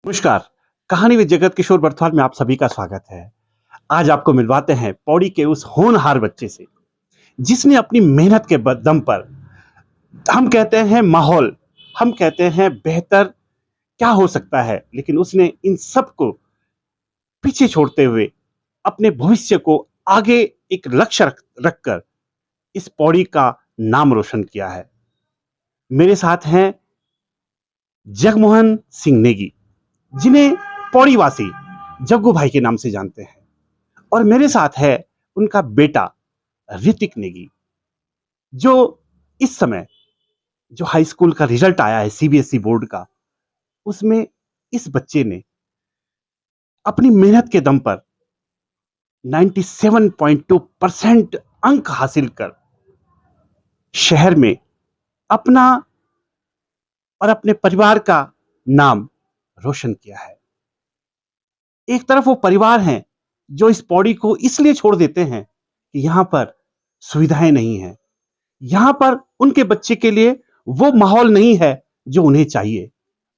नमस्कार। कहानी विद जगत किशोर बरथवाल में आप सभी का स्वागत है। आज आपको मिलवाते हैं पौड़ी के उस होनहार बच्चे से जिसने अपनी मेहनत के दम पर, हम कहते हैं माहौल, हम कहते हैं बेहतर क्या हो सकता है, लेकिन उसने इन सब को पीछे छोड़ते हुए अपने भविष्य को आगे एक लक्ष्य रखकर इस पौड़ी का नाम रोशन किया है। मेरे साथ हैं जगमोहन सिंह नेगी, जिन्हें पौड़ी वासी जग्गू भाई के नाम से जानते हैं, और मेरे साथ है उनका बेटा ऋतिक नेगी, जो इस समय जो हाई स्कूल का रिजल्ट आया है सीबीएसई बोर्ड का, उसमें इस बच्चे ने अपनी मेहनत के दम पर 97.2% अंक हासिल कर शहर में अपना और अपने परिवार का नाम रोशन किया है। एक तरफ वो परिवार हैं जो इस पौड़ी को इसलिए छोड़ देते हैं कि यहां पर सुविधाएं नहीं है, यहां पर उनके बच्चे के लिए वो माहौल नहीं है जो उन्हें चाहिए,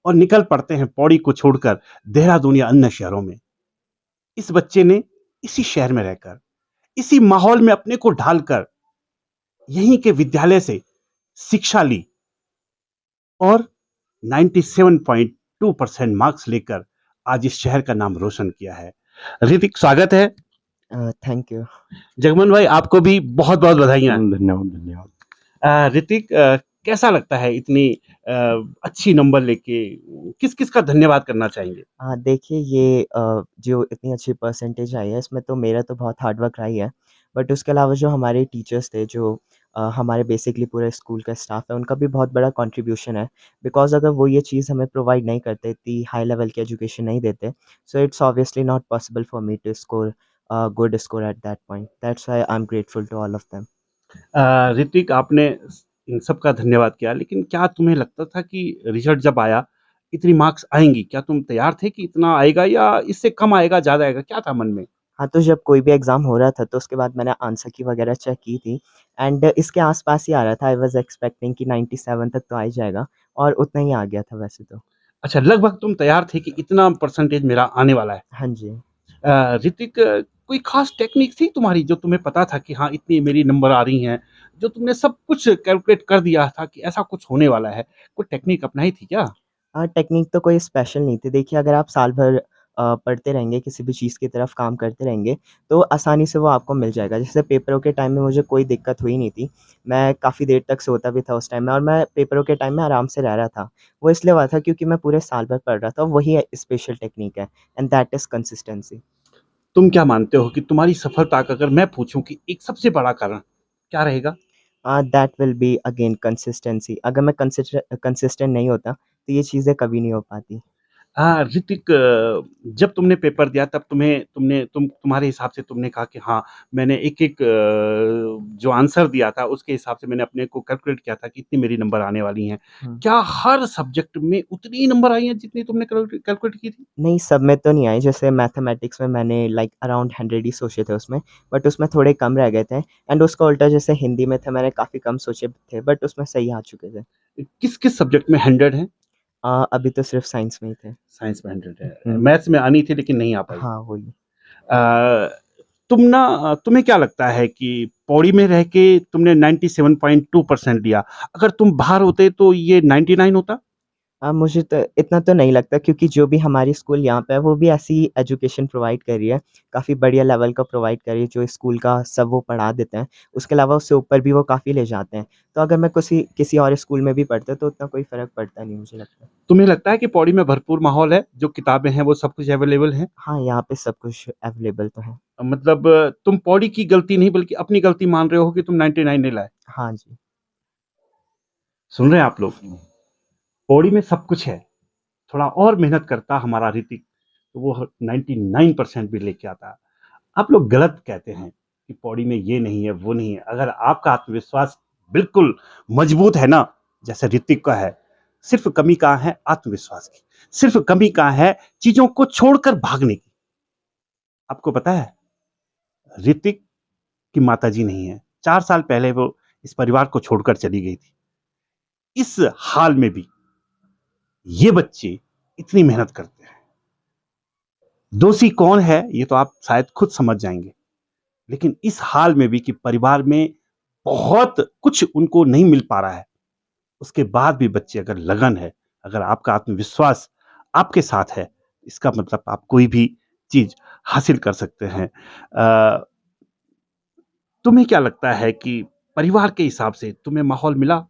और निकल पड़ते हैं पौड़ी को छोड़कर देहरादून या अन्य शहरों में। इस बच्चे ने इसी शहर में रहकर, इसी माहौल में अपने को ढालकर यहीं के विद्यालय से शिक्षा ली और 97.2% मार्क्स लेकर आज इस शहर का नाम रोशन किया है। ऋतिक, स्वागत है। Thank you. जगमन भाई, आपको भी बहुत बहुत बधाइयां। धन्यवाद धन्यवाद। ऋतिक, कैसा लगता है इतनी अच्छी नंबर लेके? किस किस का धन्यवाद करना चाहेंगे? देखिए ये जो इतनी अच्छी परसेंटेज आई है इसमें तो मेरा तो बहुत हार्ड वर्क रहा ही है। बट उसके अलावा जो हमारे टीचर्स थे जो हमारे बेसिकली पूरे स्कूल का स्टाफ है उनका भी बहुत बड़ा कंट्रीब्यूशन है। बिकॉज़ अगर वो ये चीज़ हमें प्रोवाइड नहीं करते, इतनी हाई लेवल की एजुकेशन नहीं देते, so it's obviously not possible for me to score good score at that point. That's why I am grateful to all of them. Hrithik, आपने इन सब का धन्यवाद किया, लेकिन क्या तुम्हें लगता था कि रिजल्ट जब आया इतनी मार्क्स आएंगी? क्या तुम तैयार थे कि इतना आएगा या इससे कम आएगा, ज्यादा आएगा? क्या था मन में? हाँ, तो जब कोई भी एग्ज़ाम हो रहा था तो उसके बाद मैंने आंसर की वगैरह चेक की थी एंड इसके आस-पास ही आ रहा था। आई वाज़ एक्सपेक्टिंग कि 97 तक तो आ ही जाएगा और उतना ही आ गया था वैसे तो। अच्छा, लगभग तुम तैयार थे कि इतना परसेंटेज मेरा आने वाला है। हाँ जी। ऋतिक, कोई खास टेक्निक थी तुम्हारी जो तुम्हें पता था कि हाँ इतनी मेरी नंबर आ रही हैं, जो तुमने सब कुछ कैलकुलेट कर दिया था कि ऐसा कुछ होने वाला है? कोई टेक्निक अपनाई थी क्या? टेक्नीक तो कोई स्पेशल नहीं थी। देखिए अगर आप साल भर पढ़ते रहेंगे, किसी भी चीज़ की तरफ काम करते रहेंगे, तो आसानी से वो आपको मिल जाएगा। जैसे पेपरों के टाइम में मुझे कोई दिक्कत हुई नहीं थी। मैं काफ़ी देर तक सोता भी था उस टाइम में और मैं पेपरों के टाइम में आराम से रह रहा था। वो इसलिए हुआ था क्योंकि मैं पूरे साल भर पढ़ रहा था। वही स्पेशल टेक्नीक है एंड दैट इज़ कंसिस्टेंसी। तुम क्या मानते हो कि तुम्हारी सफलता का अगर मैं पूछूं कि एक सबसे बड़ा कारण क्या रहेगा? That will be again consistency. अगर मैं कंसिस्टेंट नहीं होता, तो ये चीज़ें कभी नहीं हो पाती। हाँ ऋतिक, जब तुमने पेपर दिया तब तुम्हारे हिसाब से तुमने कहा कि हाँ, मैंने एक एक जो आंसर दिया था उसके हिसाब से मैंने अपने को कैलकुलेट किया था कि इतनी मेरी नंबर आने वाली हैं। हुँ। क्या हर सब्जेक्ट में उतनी नंबर आई हैं जितनी तुमने कैलकुलेट की थी? नहीं, सब में तो नहीं आई, जैसे मैथमेटिक्स में मैंने लाइक अराउंड 100 ही सोचे थे उसमें, बट उसमें थोड़े कम रह गए थे एंड उसका उल्टा जैसे हिंदी में थे, मैंने काफ़ी कम सोचे थे, बट उसमें सही आ चुके थे। किस किस सब्जेक्ट में 100 है? अभी तो सिर्फ साइंस में ही थे। साइंस में 100 है, हुँ। मैथ्स में आनी थी लेकिन नहीं आ पाई। हाँ, वही। अ, तुम्हें क्या लगता है कि पौड़ी में रह के तुमने 97.2% लिया, अगर तुम बाहर होते तो ये 99 होता? मुझे तो इतना तो नहीं लगता क्योंकि जो भी हमारी स्कूल यहाँ पे है, वो भी ऐसी एजुकेशन प्रोवाइड कर रही है, काफ़ी बढ़िया लेवल का प्रोवाइड कर रही है, जो स्कूल का सब वो पढ़ा देते हैं। उसके अलावा उससे ऊपर भी वो काफ़ी ले जाते हैं। तो अगर मैं किसी किसी और स्कूल में भी पढ़ता, तो उतना कोई फ़र्क पड़ता नहीं मुझे लगता। तुम्हें लगता है कि पौड़ी में भरपूर माहौल है, जो किताबें हैं वो सब कुछ अवेलेबल है? हाँ, यहाँ पे सब कुछ अवेलेबल तो है। मतलब तुम पौड़ी की गलती नहीं बल्कि अपनी गलती मान रहे हो कि तुम 99 नहीं लाए। हाँ जी। सुन रहे हैं आप लोग? पौड़ी में सब कुछ है, थोड़ा और मेहनत करता हमारा ऋतिक तो वो 99% भी लेके आता। आप लोग गलत कहते हैं कि पौड़ी में ये नहीं है, वो नहीं है। अगर आपका आत्मविश्वास बिल्कुल मजबूत है ना, जैसे ऋतिक का है, सिर्फ कमी कहाँ है? आत्मविश्वास की। सिर्फ कमी कहाँ है? चीजों को छोड़कर भागने की। आपको पता है, ऋतिक की माताजी नहीं है। 4 साल पहले वो इस परिवार को छोड़कर चली गई थी। इस हाल में भी ये बच्चे इतनी मेहनत करते हैं। दोषी कौन है ये तो आप शायद खुद समझ जाएंगे। लेकिन इस हाल में भी कि परिवार में बहुत कुछ उनको नहीं मिल पा रहा है, उसके बाद भी बच्चे अगर लगन है, अगर आपका आत्मविश्वास आपके साथ है, इसका मतलब आप कोई भी चीज हासिल कर सकते हैं। तुम्हें क्या लगता है कि परिवार के हिसाब से तुम्हें माहौल मिला?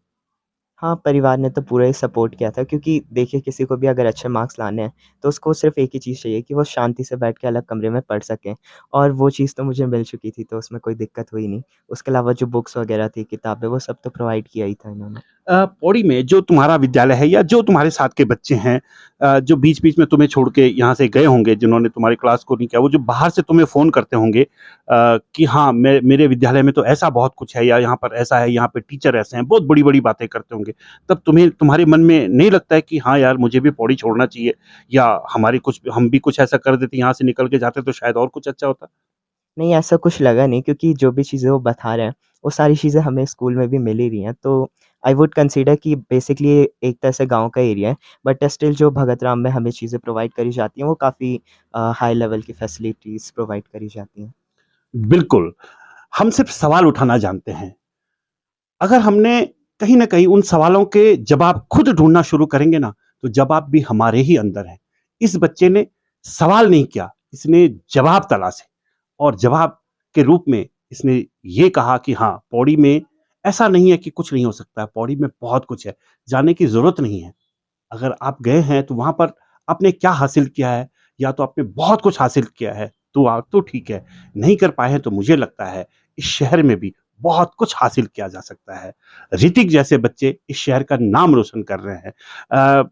हाँ, परिवार ने तो पूरा ही सपोर्ट किया था क्योंकि देखिए किसी को भी अगर अच्छे मार्क्स लाने हैं, तो उसको सिर्फ़ एक ही चीज़ चाहिए कि वो शांति से बैठ के अलग कमरे में पढ़ सकें और वो चीज़ तो मुझे मिल चुकी थी, तो उसमें कोई दिक्कत हुई नहीं। उसके अलावा जो बुक्स वगैरह थी, किताबें, वो सब तो प्रोवाइड किया ही था इन्होंने। पौड़ी में जो तुम्हारा विद्यालय है या जो तुम्हारे साथ के बच्चे हैं, जो बीच-बीच में तुम्हें छोड़ के यहाँ से गए होंगे, जिन्होंने तुम्हारी क्लास को नहीं किया, वो जो बाहर से तुम्हें फ़ोन करते होंगे कि हाँ, मेरे विद्यालय में तो ऐसा बहुत कुछ है या यहाँ पर ऐसा है, यहाँ पे टीचर ऐसे हैं, बहुत बड़ी-बड़ी बातें करते होंगे। तब तुम्हारे मन में नहीं लगता है कि हाँ यार, मुझे भी पौड़ी छोड़ना चाहिए या हम भी कुछ ऐसा कर देते, यहाँ से निकल के जाते तो शायद और कुछ अच्छा होता? नहीं, ऐसा कुछ लगा नहीं क्योंकि जो भी चीज़ें वो बता रहे हैं, वो सारी चीज़ें हमें स्कूल में भी मिल ही रही हैं। तो आई वुड कंसिडर कि बेसिकली ये एक तरह से गाँव का एरिया है, बट स्टिल जो भगत राम में हमें चीज़ें प्रोवाइड करी जाती हैं, वो काफ़ी हाई लेवल की फैसिलिटीज़ प्रोवाइड करी जाती हैं। बिल्कुल, हम सिर्फ सवाल उठाना जानते हैं। अगर हमने कहीं न कहीं उन सवालों के जवाब खुद ढूँढना शुरू करेंगे ना, तो जवाब भी हमारे ही अंदर है। इस बच्चे ने सवाल नहीं किया, इसने जवाब तलाशे और जवाब के रूप में इसने ये कहा कि हाँ, पौड़ी में ऐसा नहीं है कि कुछ नहीं हो सकता है, पौड़ी में बहुत कुछ है, जाने की ज़रूरत नहीं है। अगर आप गए हैं तो वहाँ पर आपने क्या हासिल किया है, या तो आपने बहुत कुछ हासिल किया है, तो ठीक है, नहीं कर पाए हैं तो मुझे लगता है इस शहर में भी बहुत कुछ हासिल किया जा सकता है। ऋतिक जैसे बच्चे इस शहर का नाम रोशन कर रहे हैं।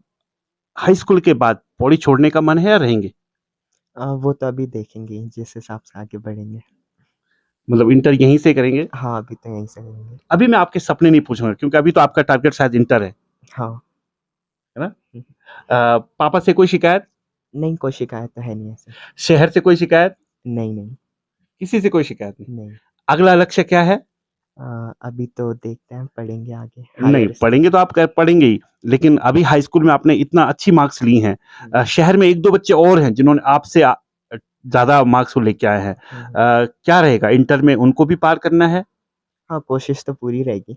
हाई स्कूल के बाद पौड़ी छोड़ने का मन है या रहेंगे? वो तो अभी देखेंगे ही, जिस हिसाब से आगे बढ़ेंगे। मतलब इंटर यहीं से करेंगे? हाँ, अभी तो यहीं से करेंगे। अभी मैं आपके सपने नहीं पूछूँगा क्योंकि अभी तो आपका टारगेट शायद इंटर हाँ। है ना? हुँ, पापा से कोई शिकायत? नहीं, कोई शिकायत तो है नहीं ऐसे। शहर से कोई शिकायत? नहीं, नहीं, किसी से कोई शिकायत नहीं। नहीं। अगला लक्ष्य क्या है? अभी तो देखते हैं, पढ़ेंगे आगे नहीं, हायर पढ़ेंगे तो आप क पढ़ेंगे ही, लेकिन अभी हाई स्कूल में आपने इतना अच्छी मार्क्स ली हैं। हुँ, शहर में 1-2 बच्चे और हैं जिन्होंने आपसे ज़्यादा मार्क्स वो लेके आए हैं। हुँ। क्या रहेगा इंटर में उनको भी पार करना है? हाँ, कोशिश तो पूरी रहेगी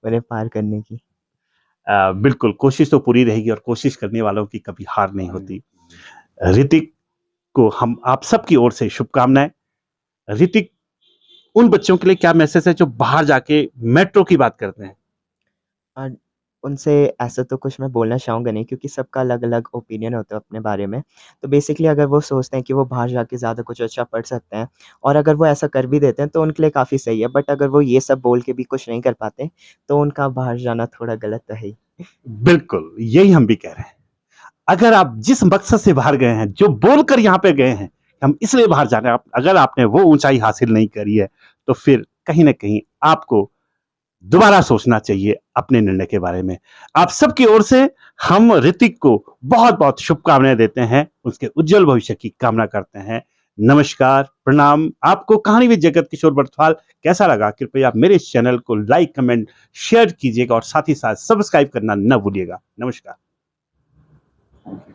उन्हें पार करने की। बिल्कुल, कोशिश तो पूरी रहेगी और कोशिश करने वालों की कभी हार नहीं होती। ऋतिक को हम आप सबकी ओर से शुभकामनाएँ। ऋतिक, उन बच्चों के लिए क्या मैसेज है जो बाहर जाके मेट्रो की बात करते हैं? अ, उनसे ऐसा तो कुछ मैं बोलना चाहूँगा नहीं क्योंकि सबका अलग-अलग ओपिनियन होता है अपने बारे में। तो बेसिकली अगर वो सोचते हैं कि वो बाहर जाके ज़्यादा कुछ अच्छा पढ़ सकते हैं और अगर वो ऐसा कर भी देते हैं तो उनके लिए काफ़ी सही है। बट अगर वो ये सब बोल के भी कुछ नहीं कर पाते, तो उनका बाहर जाना थोड़ा गलत तो है ही। बिल्कुल, यही हम भी कह रहे हैं। अगर आप जिस मकसद से बाहर गए हैं, जो बोलकर यहाँ पे गए हैं, हम इसलिए बाहर जा रहे हैं, अगर आपने वो ऊँचाई हासिल नहीं करी है, तो फिर कहीं न कहीं आपको दोबारा सोचना चाहिए अपने निर्णय के बारे में। आप सबकी ओर से हम ऋतिक को बहुत-बहुत शुभकामनाएँ देते हैं, उसके उज्जवल भविष्य की कामना करते हैं। नमस्कार, प्रणाम। आपको कहानीविद जगत किशोर बरथवाल कैसा लगा? कृपया मेरे इस चैनल को लाइक, कमेंट, शेयर कीजिएगा और साथ ही साथ सब्सक्राइब करना ना भूलिएगा। नमस्कार।